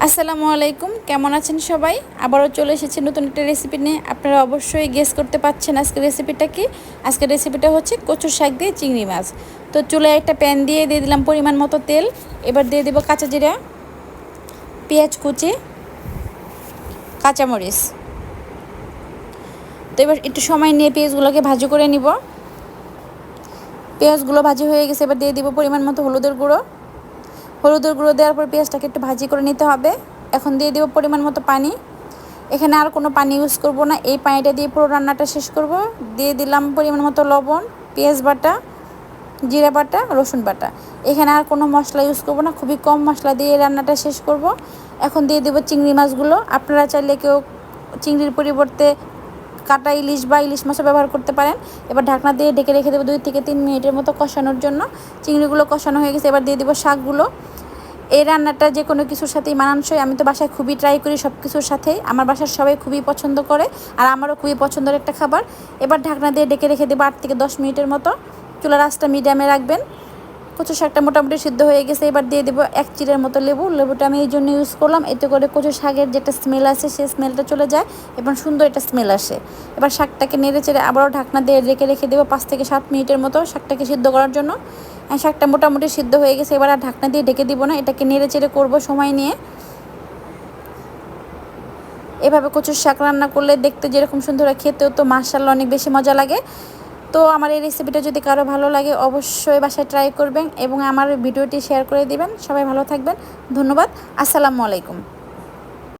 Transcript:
আসসালামু আলাইকুম, কেমন আছেন সবাই? আবারও চলে এসেছি নতুন একটা রেসিপি নিয়ে। আপনারা অবশ্যই গেস করতে পারছেন আজকের রেসিপিটা কি। আজকের রেসিপিটা হচ্ছে কচুর শাক দিয়ে চিংড়ি মাছ। তো চুলায় একটা প্যান দিয়ে দিলাম পরিমাণ মতো তেল। এবার দিয়ে দেবো কাঁচা জিরা, পেঁয়াজ কুচি, কাঁচামরিচ। তো এবার একটু সময় নিয়ে পেঁয়াজগুলোকে ভাজি করে নিব। পেঁয়াজগুলো ভাজি হয়ে গেছে, এবার দিয়ে দিব পরিমাণ মতো হলুদের গুঁড়ো। হলুদের গুঁড়ো দেওয়ার পর পেঁয়াজটাকে একটু ভাজি করে নিতে হবে। এখন দিয়ে দেবো পরিমাণ মতো পানি। এখানে আর কোনো পানি ইউজ করব না, এই পানিটা দিয়ে পুরো রান্নাটা শেষ করব। দিয়ে দিলাম পরিমাণ মতো লবণ, পেঁয়াজ বাটা, জিরা বাটা, রসুন বাটা। এখানে আর কোনো মশলা ইউজ করব না, খুবই কম মশলা দিয়ে রান্নাটা শেষ করব। এখন দিয়ে দেবো চিংড়ি মাছগুলো। আপনারা চাইলে কেউ চিংড়ির পরিবর্তে কাটা ইলিশ বা ইলিশ মাছও ব্যবহার করতে পারেন। এবার ঢাকনা দিয়ে ঢেকে রেখে দেবো 2 থেকে 3 মিনিটের মতো কষানোর জন্য। চিংড়িগুলো কষানো হয়ে গেছে, এবার দিয়ে দেবো শাকগুলো। এই রান্নাটা যে কোনো কিছুর সাথেই মানানসই। আমি তো বাসায় খুবই ট্রাই করি সব কিছুর সাথেই। আমার বাসার সবাই খুবই পছন্দ করে, আর আমারও খুবই পছন্দের একটা খাবার। এবার ঢাকনা দিয়ে ডেকে রেখে দেবো 8 থেকে 10 মিনিটের মতো। চুলার আঁচটা মিডিয়ামে রাখবেন। কচু শাকটা মোটামুটি সিদ্ধ হয়ে গেছে, এবার দিয়ে দেবো 1 চিড়ের মতো লেবু। লেবুটা আমি এই জন্য ইউজ করলাম, এতে করে কচু শাকের যেটা স্মেল আছে সেই স্মেলটা চলে যায় এবং সুন্দর একটা স্মেল আসে। এবার শাকটাকে নেড়ে চেড়ে আবারও ঢাকনা দিয়ে রেখে দেবো 5 থেকে 7 মিনিটের মতো শাকটাকে সিদ্ধ করার জন্য। শাকটা মোটামুটি সিদ্ধ হয়ে গেছে, এবার আর ঢাকনা দিয়ে ঢেকে দিব না, এটাকে নেড়ে চেড়ে করবো সময় নিয়ে। এভাবে কচুর শাক রান্না করলে দেখতে যেরকম সুন্দর, খেতেও তো মাশাআল্লাহ অনেক বেশি মজা লাগে। তো আমার এই রেসিপিটা যদি কারো ভালো লাগে অবশ্যই বাসায় ট্রাই করবেন এবং আমার ভিডিওটি শেয়ার করে দিবেন। সবাই ভালো থাকবেন, ধন্যবাদ, আসসালামু আলাইকুম।